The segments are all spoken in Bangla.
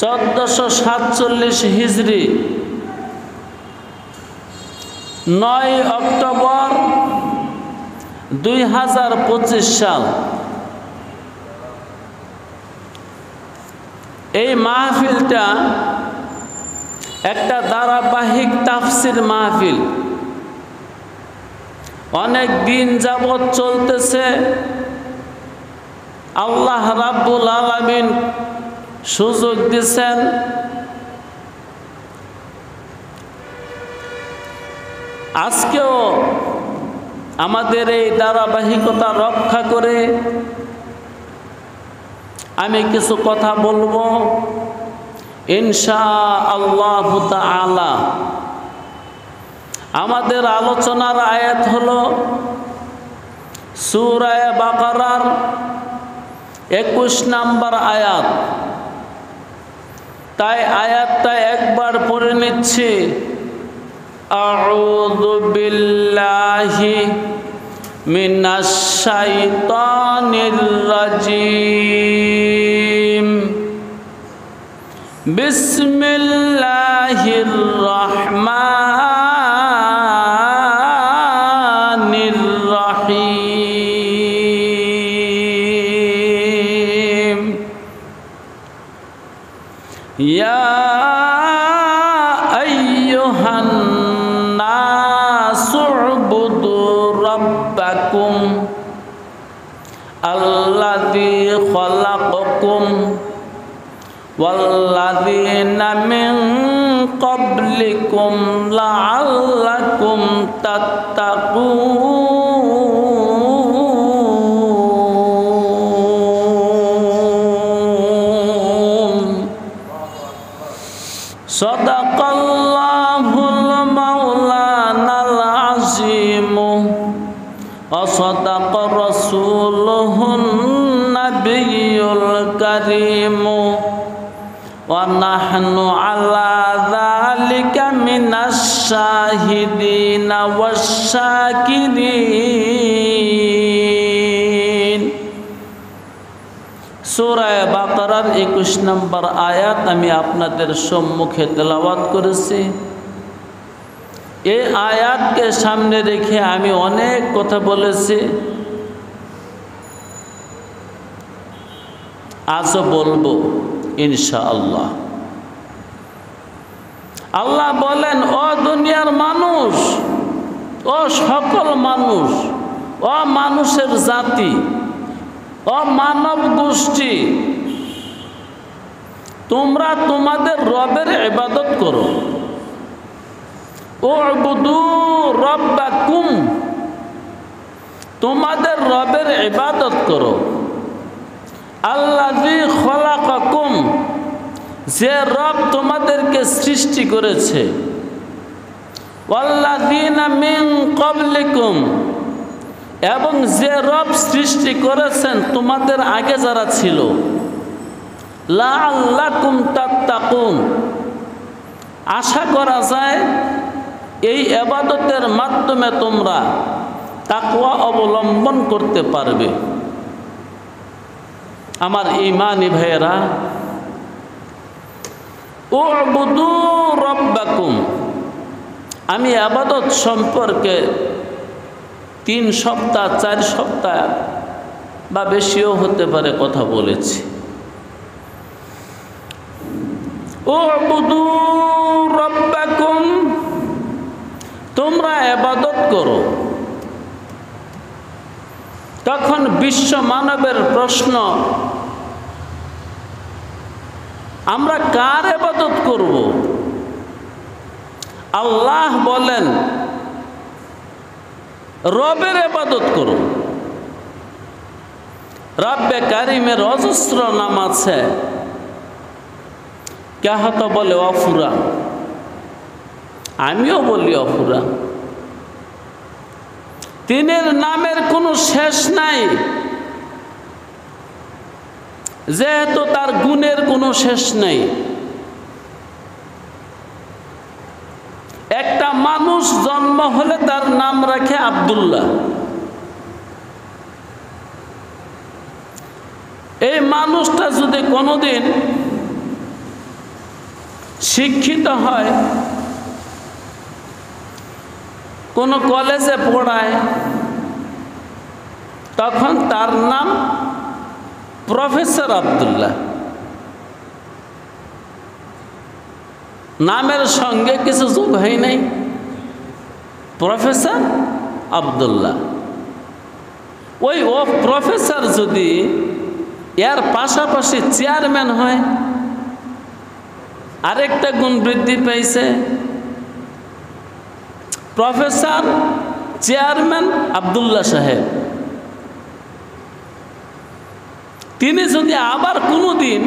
1447 হিজরি 9 অক্টোবর 2025 সাল। এই মাহফিলটা একটা ধারাবাহিক তাফসির মাহফিল, অনেক দিন যাবৎ চলতেছে। আল্লাহ রাব্বুল আলামিন সুযোগ দিয়েছেন, আজকেও আমাদের এই ধারাবাহিকতা রক্ষা করে আমি কিছু কথা বলবো ইনশাআল্লাহ তাআলা। আমাদের আলোচনার আয়াত হলো সূরা বাকারার 21 নম্বর আয়াত। তাই আয়াতটা একবার পড়ে নিচ্ছি। আউযু বিল্লাহি মিনাশ শাইতানির রাজিম। বিসমিল্লাহির রহমানির রহিম। ইয়া আইয়ুহান নাসু উবুদু রাব্বাকুম আল্লাযী খালাকাকুম ওয়াল্লাযীনা মিন ক্বাবলিকুম লাআল্লাকুম তাত্তাকুন। সাদাকাল্লাহুল মাওলানাল আযীম ওয়া সাদাকা রাসূলুহুন নাবিয়্যুল কারীম ওয়া নাহনু আলা যালিকা মিনাশ শাহিদিনা ওয়াশ শাকিরিন। সূরা বাকারার 21 নম্বর আয়াত আমি আপনাদের সম্মুখে তেলাওয়াত করেছি। এই আয়াতকে সামনে রেখে আমি অনেক কথা বলেছি, আজও বলবো ইনশাআল্লাহ। আল্লাহ বলেন, ও দুনিয়ার মানুষ, ও সকল মানুষ, ও মানুষের জাতি, ও মানব গোষ্ঠী, তোমরা তোমাদের রবের ইবাদত করো। উবুদু রাব্বাকুম, তোমাদের রবের ইবাদত করো। আল্লাযী খালাকাকুম, যে রব তোমাদেরকে সৃষ্টি করেছে। ওয়াল্লাযীনা মিন ক্বাবলিকুম, এবং যে রব সৃষ্টি করেছেন তোমাদের আগে যারা ছিল। লাআল্লাকুম তাত্তাকুন, আশা করা যায় এই ইবাদতের মাধ্যমে তোমরা তাকওয়া অবলম্বন করতে পারবে। আমার ঈমানি ভাইয়েরা, উবুদু রাব্বাকুম, আমি ইবাদত সম্পর্কে 3 সপ্তাহ 4 সপ্তাহ বা বেশিও হতে পারে কথা বলেছি। উবুদু রাব্বাকুম, তোমরা ইবাদত করো। তখন বিশ্ব মানবের প্রশ্ন, আমরা কার ইবাদত করব? আল্লাহ বলেন, রবের ইবাদত করো। রব্বে কারিমের অজস্র নাম আছে, কেহত বলে অফুরা, আমিও বলি অফুরা। তিনের নামের কোনো শেষ নাই, যেহেতু তার গুণের কোনো শেষ নাই। একটা মানুষ জন্ম হলে তার নাম রাখে আব্দুল্লাহ। এই মানুষটা যদি কোনোদিন শিক্ষিত হয়, কোনো কলেজে পড়ায়, তখন তার নাম প্রফেসর আব্দুল্লাহ। নামের সঙ্গে কিছু যোগ হয় নাই, প্রফেসর আব্দুল্লাহ। ওই প্রফেসর যদি এর পাশাপাশি চেয়ারম্যান হয়, আরেকটা গুণ বৃদ্ধি পেয়েছে। প্রফেসর চেয়ারম্যান আব্দুল্লাহ সাহেব, তিনি যদি আবার কোনো দিন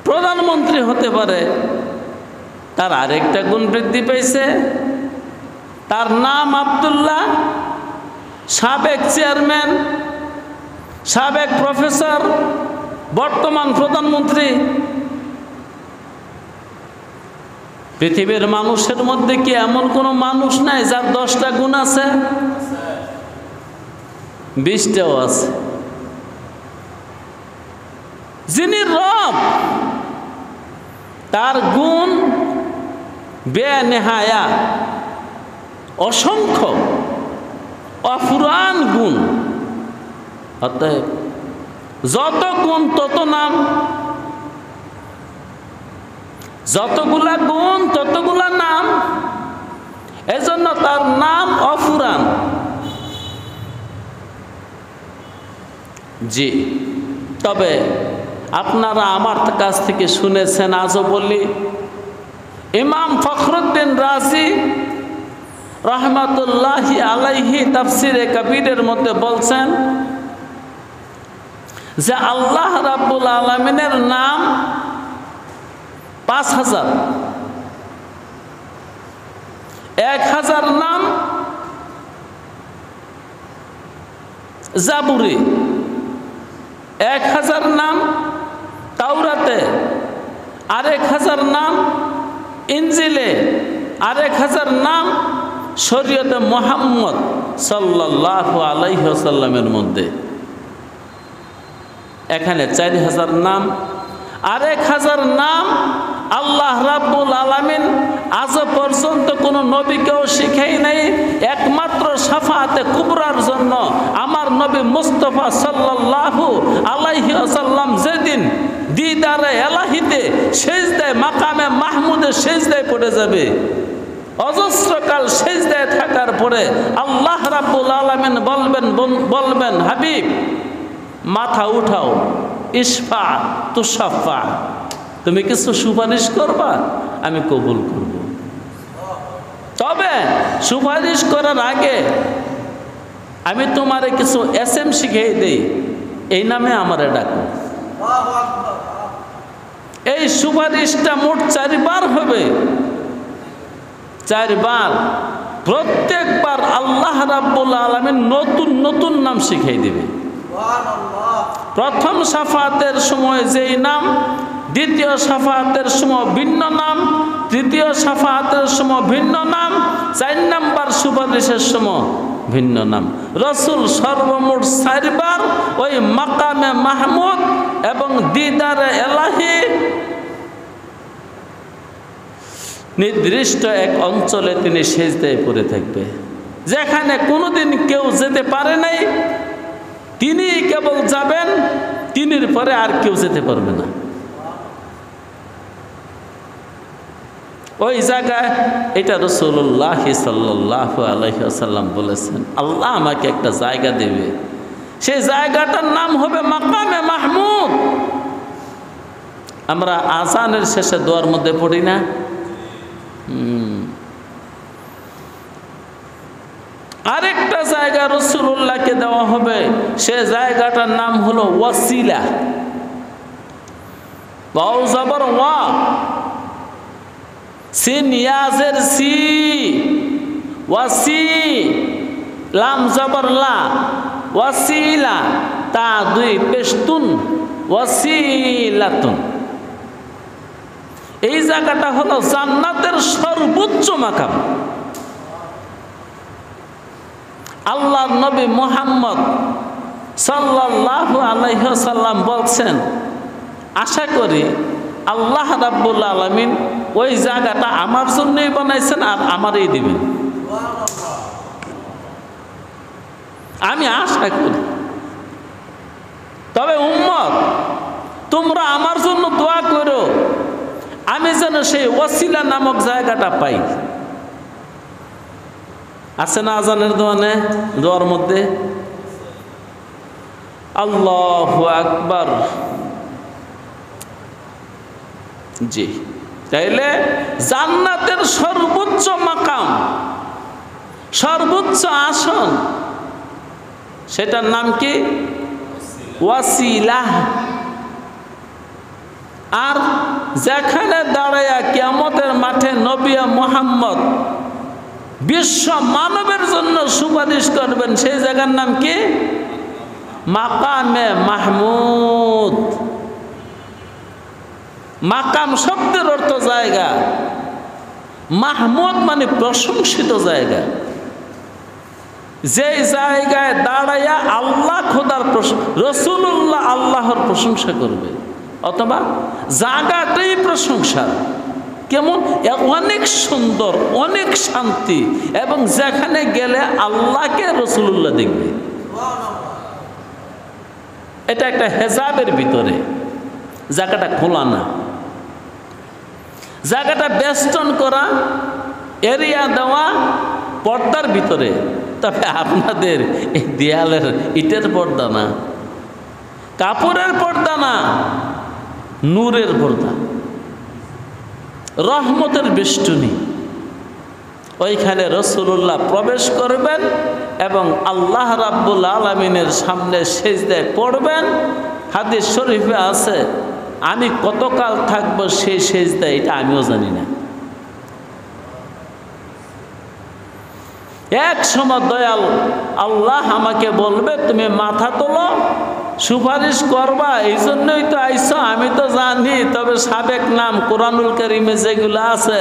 প্রধানমন্ত্রী হতে পারে, তার আরেকটা গুণ বৃদ্ধি পেয়েছে। তার নাম আব্দুল্লাহ, সাবেক চেয়ারম্যান, সাবেক প্রফেসর, বর্তমান প্রধানমন্ত্রী। পৃথিবীর মানুষের মধ্যে কি এমন কোনো মানুষ নাই যার 10টা গুণ আছে? 20টাও আছে। যিনি রব, তার গুণ বেনেহায়া, অসংখ্য, অফুরান গুণ। অতএব যত গুণ তত নাম, যতগুলা গুণ ততগুলা নাম, এজন্য তার নাম অফুরান। জি, তবে আপনারা আমার কাছ থেকে শুনেছেন, আজও বলি, ইমাম ফখরুদ্দিন রাজি রহমাতুল্লাহি আলাইহি তাফসিরে কবিরের মধ্যে বলছেন যে আল্লাহ রাব্বুল আলামিনের নাম 5000, 1000 নাম জাবুরে, 1000 নাম তাওরাতে, 1000 নাম ইনজিলে, 1000 নাম শরীয়তে মুহাম্মদ সাল্লাল্লাহু আলাইহি ওয়াসাল্লামের মধ্যে। এখানে 4000 নাম, 1000 নাম আল্লাহ রাব্বুল আলামিন আজ পর্যন্ত কোনো নবীকেও শিখাই নাই, একমাত্র শাফাআতে কুবরার জন্য আমার নবী মুস্তাফা সাল্লাল্লাহু আলাইহি ওয়াসাল্লাম যেদিন দিদারে এলাহিতে সেজদায়, মাকামে মাহমুদে সেজদায় পড়ে যাবে, অজস্রকাল সেজদায় থাকার পরে আল্লাহ রাব্বুল আলামিন বলবেন হাবিব, মাথা উঠাও, ইশফা তুশাফা, তুমি কিছু সুপারিশ করবা, আমি কবুল করব। তবে সুপারিশ করার আগে আমি তোমারে কিছু এসএম শিখিয়ে দেই, এই নামে আমারে ডাকো। এই সুপারিশটা মোট 4 বার হবে, 4 বার। প্রত্যেকবার আল্লাহ রাব্বুল আলামিন নতুন নতুন নাম শিখিয়ে দিবে। প্রথম শাফাতের সময় যেই নাম, দ্বিতীয় শাফাতের সময় ভিন্ন নাম, তৃতীয় শাফাতের সময় ভিন্ন নাম, 4 নাম্বার সুপারিশের সময় ভিন্ন নাম। রসুল সর্বমোট 4 বার ওই মাকামে মাহমুদ এবং দিদারে এলাহি নির্দিষ্ট এক অঞ্চলে তিনি সেজদায় পড়ে থাকবে, যেখানে কোনোদিন কেউ যেতে পারে নাই। তিনি কেবল যাবেন, তিনির পরে আর কেউ যেতে পারবে না। ওই জায়গায়, এটা রাসূলুল্লাহ সাল্লাল্লাহু আলাইহি ওয়াসাল্লাম বলেছেন, আল্লাহ আমাকে একটা জায়গা দেবে, সেই জায়গাটার নাম হবে মাকামে মাহমুদ। আমরা আজানের শেষে দোয়ার মধ্যে পড়ি না? আরেকটা জায়গা রাসূলুল্লাহকে দেওয়া হবে, সে জায়গাটার নাম হলো ওয়াসিলা। ওয়াও জবর ওয়া, সিন ইয়াজের সি, ওয়াসি, লাম জবর লা, ওয়াসিলা, তা 2 পেশতুন, ওয়াসিলাতুন। এই জায়গাটা হলো জান্নাতের সর্বোচ্চ মাকাম। আল্লাহর নবী মুহাম্মদ সাল্লাল্লাহু আলাইহি ওয়াসাল্লাম বলছেন, আশা করি আল্লাহ রাব্বুল আলামিন ওই জায়গাটা আমার জন্যই বানাইছেন আর আমারই দিবেন। আমি আশা করি। তবে উম্মত, তোমরা আমার জন্য দোয়া করো, আমি যেন সেই ওয়াসিলা নামক জায়গাটা পাই। আছে না আজানের দোয়ার মধ্যে? আল্লাহু আকবার। জি, তাইলে জান্নাতের সর্বোচ্চ মাকাম, সর্বোচ্চ আসন, সেটার নাম কি? ওয়াসিলা। আর যেখানে দাঁড়াইয়া কিয়ামতের মাঠে নবী মুহাম্মদ বিশ্ব মানবের জন্য সুপারিশ করবেন, সেই জায়গার নাম কি? মাকামে মাহমুদ। মাকাম শব্দের অর্থ জায়গা, মাহমুদ মানে প্রশংসিত জায়গা। যে জায়গায় দাঁড়াইয়া আল্লাহ খোদার রাসূলুল্লাহ আল্লাহর প্রশংসা করবে, অথবা জায়গাটাই প্রশংসা। কেমন? অনেক সুন্দর, অনেক শান্তি, এবং যেখানে গেলে আল্লাহকে রাসূলুল্লাহ দেখবে। এটা একটা হেজাবের ভিতরে, জায়গাটা খোলা না, জায়গাটা বেষ্টন করা, এরিয়া দেওয়া, পর্দার ভিতরে। তবে আপনাদের এই দেয়ালের ইটের পর্দা না, কাপড়ের পর্দা না, নূরের পর্দা, রহমতের বেষ্টনী। ওইখানে রাসূলুল্লাহ প্রবেশ করবেন এবং আল্লাহ রাব্বুল আলামিনের সামনে সিজদায় পড়বেন। হাদিস শরীফে আছে, আমি কতকাল থাকবো সেই সিজদায়, এটা আমিও জানি না। এক সময় দয়াল আল্লাহ আমাকে বলবে, তুমি মাথা তোলো, সুপারিশ করবা, এই জন্যই তো আইসো, আমি তো জানি। তবে সাবেক নাম কোরআনুল কারীমে যেগুলো আছে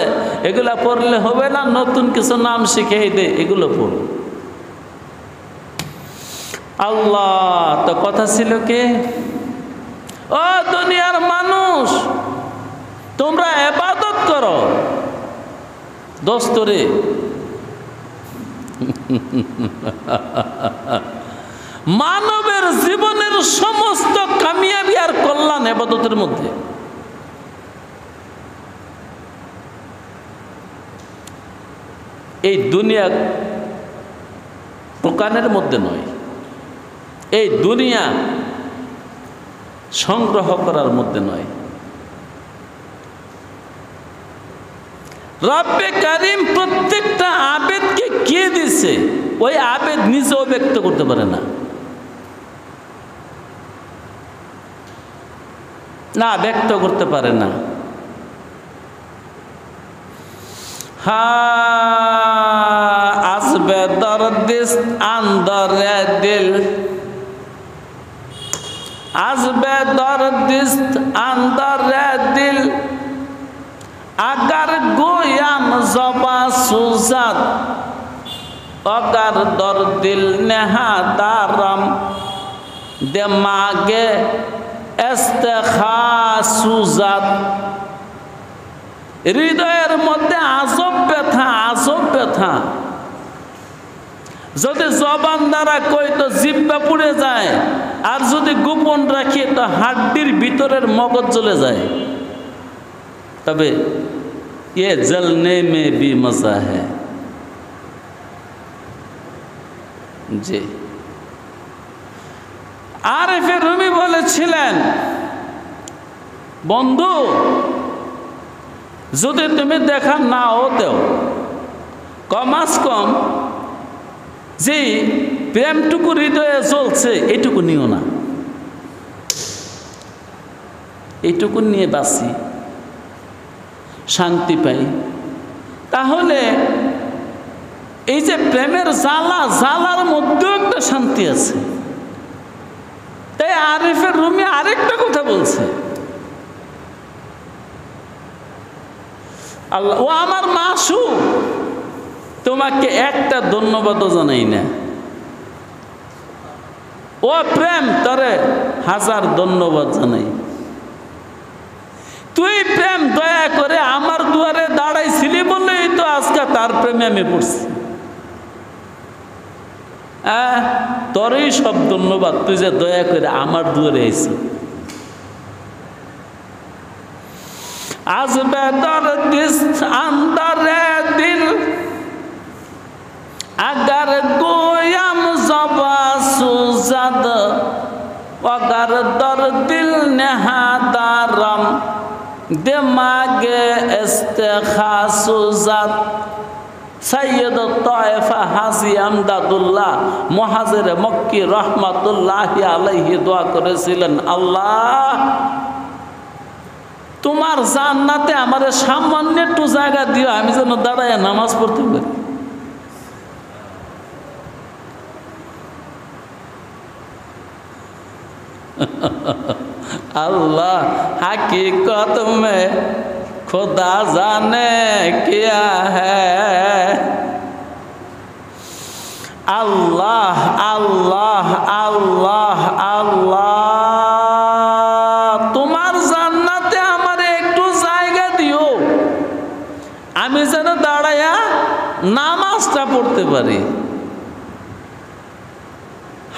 এগুলা পড়লে হবে না, নতুন কিছু নাম শিখিয়ে দে, এগুলো পড়ো। আল্লাহ তো কথা ছিল কি, ও দুনিয়ার মানুষ, তোমরা ইবাদত করো। দোস্তরে মানবের জীবনের সমস্ত কামিয়াবি আর কল্যাণ ইবাদতের মধ্যে। এই দুনিয়া দোকানের মধ্যে নয়, এই দুনিয়া সংগ্রহ করার মধ্যে নয়। রব্বে কারিম প্রত্যেকটা আবেদকে কে দিছে, ওই আবেদ নিজেও ব্যক্ত করতে পারে না, না ব্যক্ত করতে পারে না। আসবে দরদিস্ত আন্দরে দিল, আসবে দরদিস্ত আন্দরে দিল, अगर गोयाम ज़बा सुज़द, अगर दर दिल नेहा दारम, दिमागे इस्तेखा सुज़द। হৃদয়ের মধ্যে আজব ব্যথা, যদি জবান দ্বারা কই তো জিহ্বা পুড়ে যায়, আর যদি গোপন রাখি তো হাড্ডির ভিতরের মগজ জ্বলে যায়। তবে ये जलने में भी मजा है। जी, আরিফে রুমি বলেছিলেন, বন্ধু যদি তুমি দেখা না হতেও কমাস কম যে প্রেমটুকু হৃদয়ে চলছে এইটুকু নিও না, এইটুকু নিয়ে বাঁচি, শান্তি পাই। তাহলে এই যে প্রেমের জ্বালার মধ্যেও একটা শান্তি আছে। তাই আরিফের রুমি আরেকটা কথা বলছে, আল্লাহ ও আমার মাসুক, তোমাকে একটা ধন্যবাদও জানাই না। ও প্রেম, তরে হাজার ধন্যবাদ জানাই। তুই প্রেম দয়া করে আমার দুয়ারে দাঁড়াইছিলি বলেই তো আজকে তার প্রেমে আমি পড়ছি। তোরই সব ধন্যবাদ, তুই যে দয়া করে আমার দুয়ারে আইছি। আজবে দরদিস আন্দারে দিল अगर गोयम ज़बा सुज़द अगर दर दिल नहादारम दिमागे इस्तेखासुज़द सैयद तौफ़ा हाजी আমদাদুল্লাহ মুহাজির মক্কি রহমাতুল্লাহি আলাইহি দোয়া করেছিলেন, আল্লাহ তোমার জান্নাতে আমার সামান্য একটু জায়গা দিও, আমি যেন দাঁড়ায় নামাজ পড়তে পারি। अल्लाह हकीकत में खुदा जाने क्या है। अल्लाह अल्लाह अल्लाह अल्लाह तुम्हार জান্নাতে আমারে একটু জায়গা দিও, আমি যেন দাঁড়ায়া নামাজটা পড়তে পারি।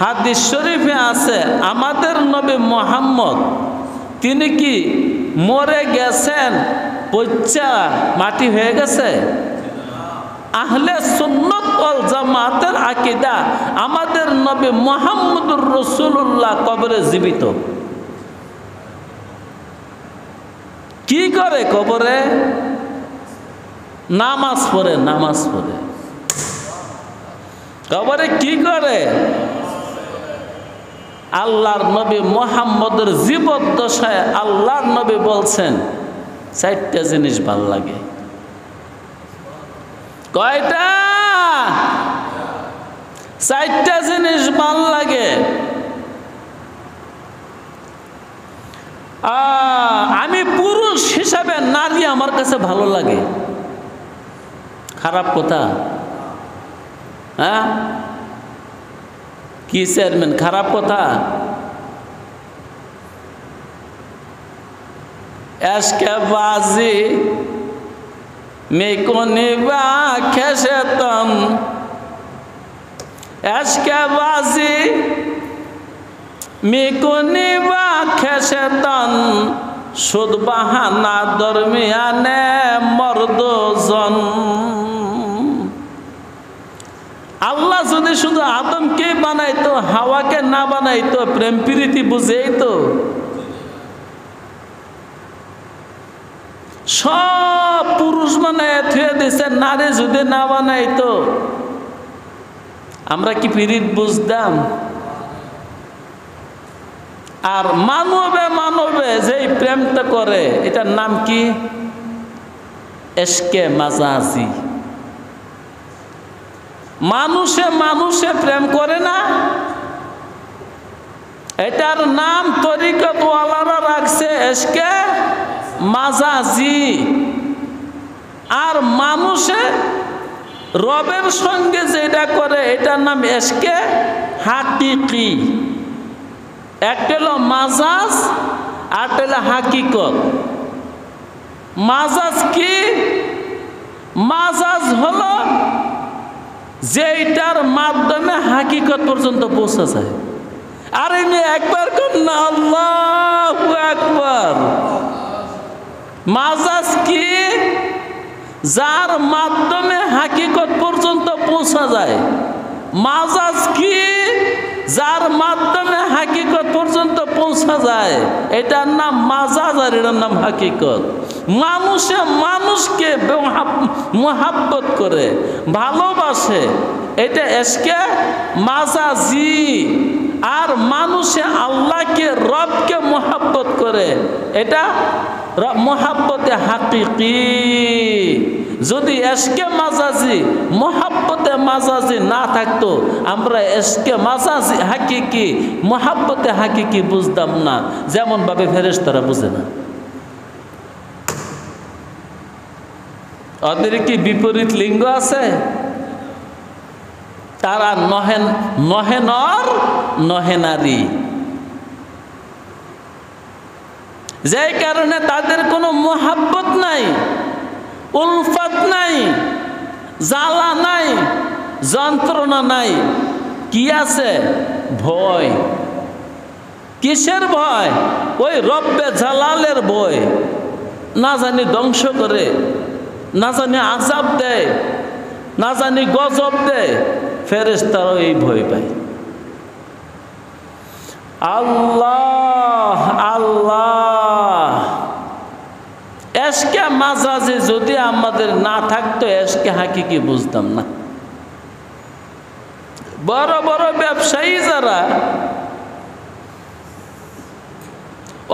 হাদিস শরীফে আছে আমাদের নবী মুহাম্মদ তিনি কি মরে গেছেন, পচা মাটি হয়ে গেছে? আহলে সুন্নাত ওয়াল জামাতের আকীদা আমাদের নবী মুহাম্মদুর রাসূলুল্লাহ কবরে জীবিত। কি করে কবরে? নামাজ পড়ে, নামাজ পড়ে। কবরে কি করে? আল্লাহর নবী মুহাম্মদের জীবদ্দশায় আল্লাহর নবী বলছেন চারটা জিনিস ভাল লাগে। কয়টা? চারটা জিনিস ভাল লাগে। আমি পুরুষ হিসাবে নারী আমার কাছে ভালো লাগে। খারাপ কথা? হ্যাঁ কি চেয়ারম্যান, খারাপ কথা? এশকেবাজি মেকনিবা খেসেতন, এশকেবাজি মেকনিবা খেসেতন সুদ বাহানা দরমিয়ানে মর্দজন। আল্লাহ যদি শুধু আদমকে বানাইতো, হাওয়াকে না বানাইতো, প্রেম প্রীতি বুঝেই তো সব পুরুষ বানায় থুয়ে দিছে, নারী যদি না বানাইতো আমরা কি প্রীত বুঝতাম? আর মানবে মানবে যেই প্রেমটা করে এটার নাম কি? এশকে মাজাজি। মানুষে মানুষে প্রেম করে না, এটার নাম তরিকতওয়ালারা রাখছে এশকে মাজাজি। আর মানুষে রবের সঙ্গে যেটা করে এটার নাম এশকে হাকিকি। একটা হলো মাজাজ, আরটা হলো হাকিকত। মাজাজ কি? মাজাজ হলো যেটার মাধ্যমে হাকিকত পর্যন্ত পৌঁছা যায়। আর এমনি একবার কোন না, আল্লাহু আকবার। মাজাজ কি? যার মাধ্যমে হাকিকত পর্যন্ত পৌঁছা যায়। মাজাজ কি? যার মাধ্যমে হাকিকত পর্যন্ত পৌঁছা যায়, এটার নাম মাজাজ আর এটার নাম হাকিকত। মানুষে মানুষকে মোহাব্বত করে, ভালোবাসে, এটা এশকে মাজাজি। আর মানুষে আল্লাহকে রবকে মোহাব্বত করে, এটা মোহাব্বতে হাকিকি। যদি এশকে মাজাজি মোহাব্বতে মাজাজি না থাকতো আমরা এশকে মাজাজি হাকিকি মোহাব্বতে হাকিকি বুঝতাম না, যেমন ভাবে ফেরেশতারা বুঝে না। ওদের কি বিপরীত লিঙ্গ আছে? তারা নহে নর নহে নারী, যেই কারণে তাদের কোনো মোহাব্বত নাই, উলফত নাই, জ্বালা নাই, যন্ত্রণা নাই। কি আছে? ভয়। কিসের ভয়? ওই রব্বে জালালের ভয়। না জানি ধ্বংস করে, না জানি আযাব দেয়, না জানি গজব দেয়, ফেরেশতারাও এই ভয় পায়। আল্লাহ আল্লাহ, এশকে মাজাজে যদি আমাদের না থাকতো, এশকে হাকিকি বুঝতাম না। বড় বড় ব্যবসায়ী যারা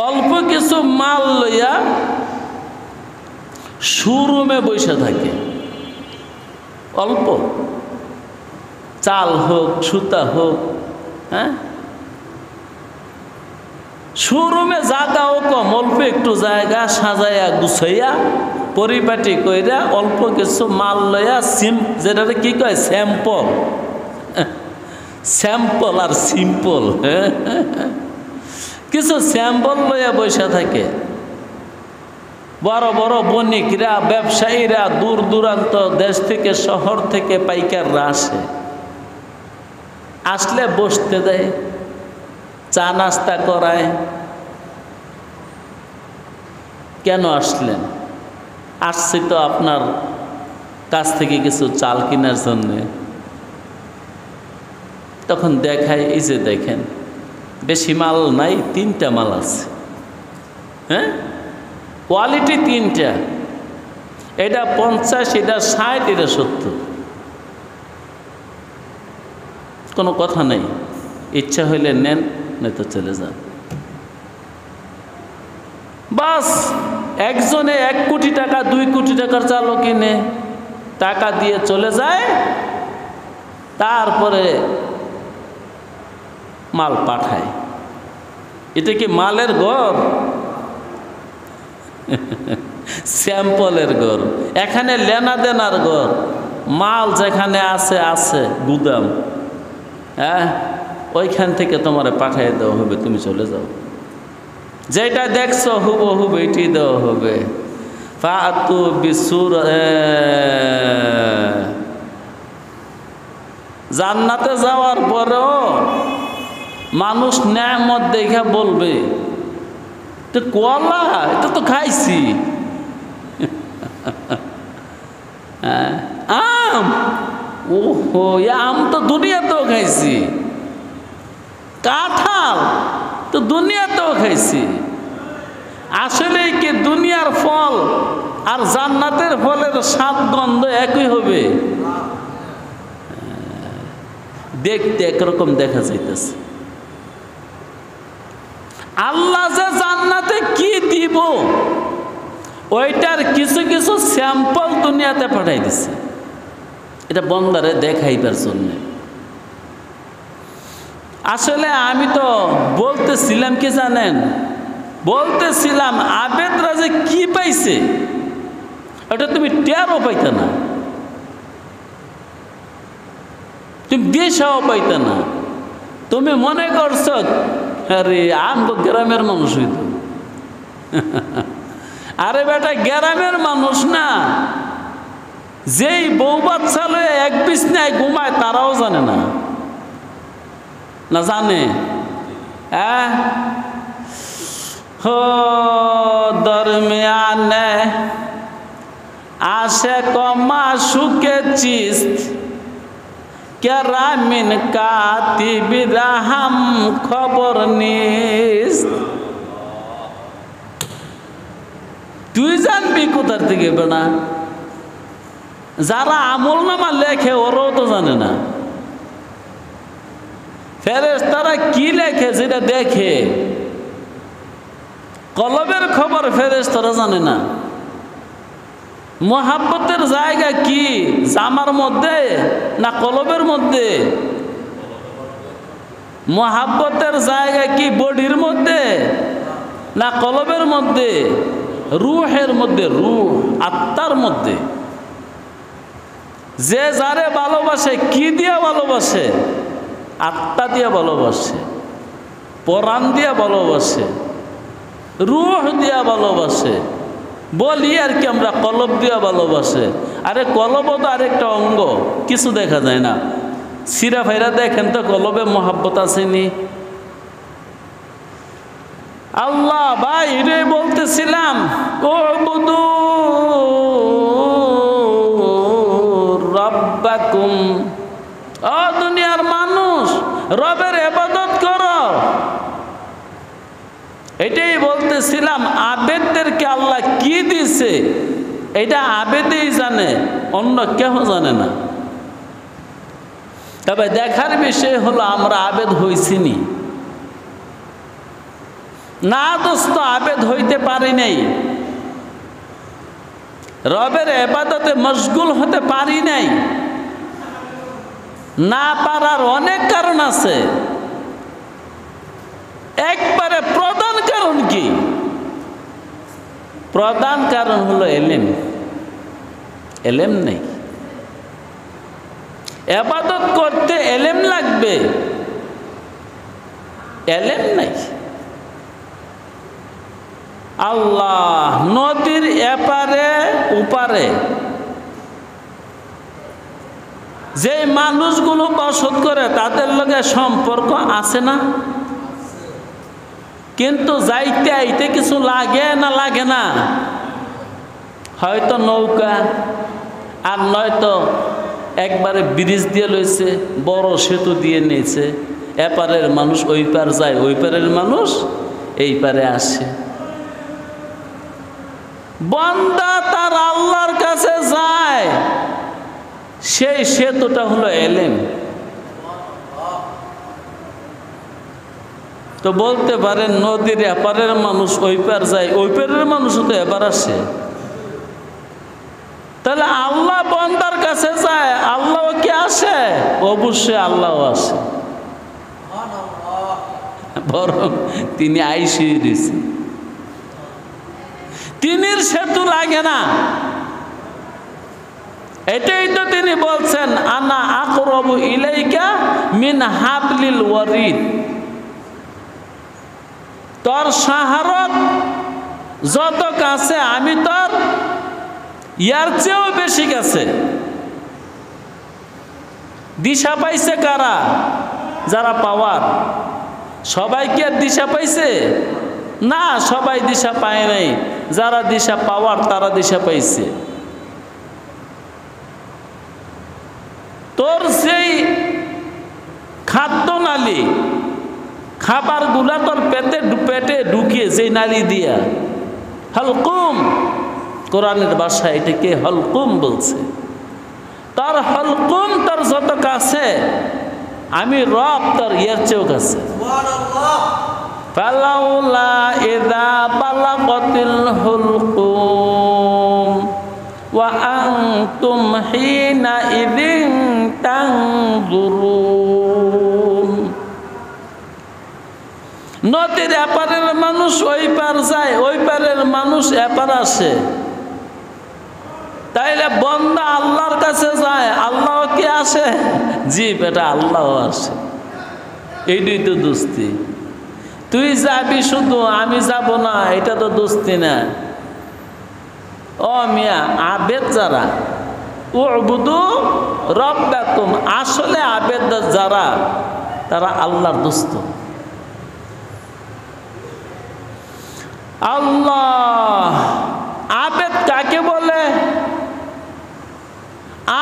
অল্প কিছু মাল লইয়া শোরুমে বসে থাকে, অল্প চাল হোক, সুতা হোক, হ্যাঁ, শোরুমে জায়গাও কম, অল্প একটু জায়গা সাজাইয়া গুছাইয়া পরিপাটি কইরা অল্প কিছু মাল লইয়া যেটা কি কয় স্যাম্পল, স্যাম্পল আর সিম্পল, কিছু স্যাম্পল লইয়া বসে থাকে। বড় বড় বণিকরা, ব্যবসায়ীরা, দূর দূরান্ত দেশ থেকে, শহর থেকে পাইকাররা আসলে বসতে দেয়, চা নাস্তা করায়। কেন আসলেন? আসছি তো আপনার কাছ থেকে কিছু চাল কেনার জন্যে। তখন দেখায়, এই যে দেখেন বেশি মাল নাই, 3টা মাল আছে, হ্যাঁ, কোয়ালিটি 3টা, এটা 50, এটা 60, এটা 70। কোনো কথা নেই, ইচ্ছা হইলে নেন, নয়তো চলে যান। বাস একজনে 1 কোটি টাকা 2 কোটি টাকার চালও কিনে টাকা দিয়ে চলে যায়, তারপরে মাল পাঠায়। এটা কি মালের ঘর? স্যাম্পলের ঘর। এখানে লেনা দেনার ঘর। মাল যেখানে আছে আছে গুদাম, হ্যাঁ, ওইখান থেকে তোমারে পাঠিয়ে দেওয়া হবে, তুমি চলে যাও। যেটা দেখছো হুবহু এটি দেওয়া হবে। ফাতু বিসুর, জান্নাতে যাওয়ার পরেও মানুষ নেয়ামত দেখে বলবে, তো কলা এটা তো খাইছি, আম, ওহো আম তো দুনিয়াতেও খাইছি, কাঁঠাল তো দুনিয়াতেও খাইছি। আসলে কি দুনিয়ার ফল আর জান্নাতের ফলের স্বাদ গন্ধ একই হবে? দেখতে একরকম দেখা যাইতেছে। আল্লাহ যে জান্নাতে কি দিব ওইটার কিছু কিছু স্যাম্পল দুনিয়াতে পাঠাই দিছে, এটা বন্দারে দেখাইবার জন্য। আসলে আমি তো বলতেছিলাম কি জানেন, বলতেছিলাম আবেদরা যে কি পাইছে ওটা তুমি টেরও পাইতে না, তুমি দেশও পাইতে না। তুমি মনে করছ আরে আমগো গ্রামের মানুষ হইত। আরে বেটা গ্রামের মানুষ না, যেই বউ বাচ্চা লয়ে এক বিছনায় ঘুমায় তারাও জানে না, না জানে? হো দরমিয়ানে আসে কমা সুকে চিস্ত কেরামিন কাতিবিরাহাম খবর নিস। তুই জানবি কোথার থেকে বেনা? যারা আমল নামা লেখে ওরাও তো জানে না। ফেরেশতারা কি লেখে যেটা দেখে, কলবের খবর ফেরেশতারা জানে না। মোহাব্বতের জায়গা কি, জামার মধ্যে না কলবের মধ্যে? মোহাব্বতের জায়গা কি বডির মধ্যে না কলবের মধ্যে? রুহের মধ্যে, রুহ আত্মার মধ্যে। যে যারে ভালোবাসে কি দিয়া ভালোবাসে? আত্মা দিয়া ভালোবাসে, পরাণ দিয়া ভালোবাসে, রূহ দিয়া ভালোবাসে। বলি আর কি আমরা কলব দিয়া ভালোবাসে। আরে কলব তো আরেকটা অঙ্গ, কিছু দেখা যায় না। সিরা ফাইরা দেখেন তো কলবে মোহাব্বত আসেনি? আল্লাহ ভাই রে বলতেছিলাম, উবুদু রাব্বাকুম, ও দুনিয়ার মানুষ রবের ইবাদত করো। এটাই বলতেছিলাম, আবেদদেরকে আল্লাহ কি দিছে এটা আবেদেই জানে, অন্য কেউ জানে না। তবে দেখার বিষয় হলো আমরা আবেদ হইছিনি না দোস্ত, আবেদ হইতে পারি নাই, রবের ইবাদতে মশগুল হতে পারি নাই। না পারার অনেক কারণ আছে, একবারে প্রধান কারণ কি? প্রধান কারণ হলো এলেম। এলেম নেই। ইবাদত করতে এলেম লাগবে, এলেম নাই। আল্লাহ নদীর এপারে ওপারে যে মানুষগুলো বসত করে তাদের লগে সম্পর্ক আছে না? কিন্তু যাইতে আইতে কিছু লাগে না লাগে না? হয়তো নৌকা, আর নয়তো একবারে ব্রিজ দিয়ে লইছে, বড় সেতু দিয়ে নিয়েছে। এপারের মানুষ ওই পার যায়, ওই পারের মানুষ এই পারে আসে। বান্দা তার আল্লাহর কাছে যায়, সেই সেতুটা হলো এলেম। তো বলতে পারেন নদীর এপারের মানুষ ওই পার যায়, ওই পারের মানুষও তো এবার আসে। তাহলে আল্লাহ বান্দার কাছে যায়, আল্লাহ কি আসে? অবশ্যই আল্লাহ আসে, বরং তিনি আইসিয়ে দিয়েছে। তিনির সেতু লাগে না। এটাই তো তিনি বলছেন, আনা আকরাবু ইলাইকা মিন হাবলিল ওয়ারিদ। তোর শাহরত যত কাছে, আমি তোর ইয়ার চেয়েও বেশি কাছে। দিশা পাইছে কারা? যারা পাওয়ার। সবাই কি আর দিশা পাইছে? না, সবাই দিশা পায় নাই। যারা দিশা পাওয়ার তারা দিশা পাইছে। তোর সেই খাদ্য নালী, খাবার গুলা তোর পেটে ঢুকিয়ে যে নালী দিয়া, হলকুম, কোরআনের ভাষায় এটাকে হলকুম বলছে। তার হলকুম তোর যত কাছে, আমি রব তোর ইয়ার চেয়েও কাছে। ফালাউলা ইযা বালাগাতিল হুলকুম ওয়া আনতুম হিনা ইযিন তানজুরুন। নদীর এপারের মানুষ ওই পার যায়, ওই পারের মানুষ এপার আসে। তাইলে বান্দা আল্লাহর কাছে যায়, আল্লাহ কি আসে? জি বেটা, আল্লাহ আসে। এইটাই তো দোস্তি। তুই যাবি শুধু, আমি যাব না, এটা তো দোস্তি না। ও মিয়া, আবেদ যারা, উবুদু রাব্বাকুম, আসলে আবেদ যারা, তারা আল্লাহর দোস্ত। আল্লাহ আবেদ কাকে বলে?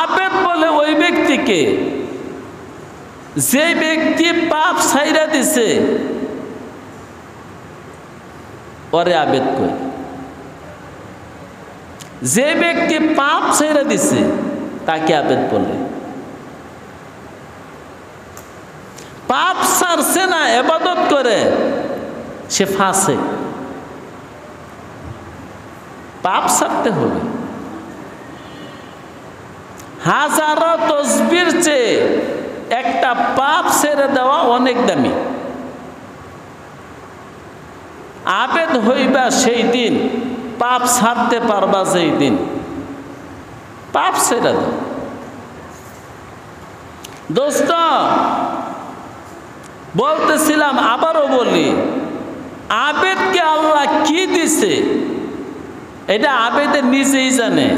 আবেদ বলে ওই ব্যক্তিকে যে ব্যক্তি পাপ ছাইরা দিছে, পরে আবেদ কই। যে ব্যক্তি পাপ ছাইরা দিছে তাকে আবেদ বলে। পাপ ছাড়ছে না, ইবাদত করে, সে ফাসিক। পাপ ছাড়তে হবে। হাজারো তসবির চেয়ে একটা পাপ ছেড়ে দেওয়া অনেক দামি। আবেদ হইবা সেই দিন, পাপ ছাড়তে পারবা যেই দিন। পাপ ছেড়ে দাও। দোস্ত, বলতেছিলাম, আবারও বলি, আবেদকে আল্লাহ কি দিছে এটা আবেদের নিজেই জানে।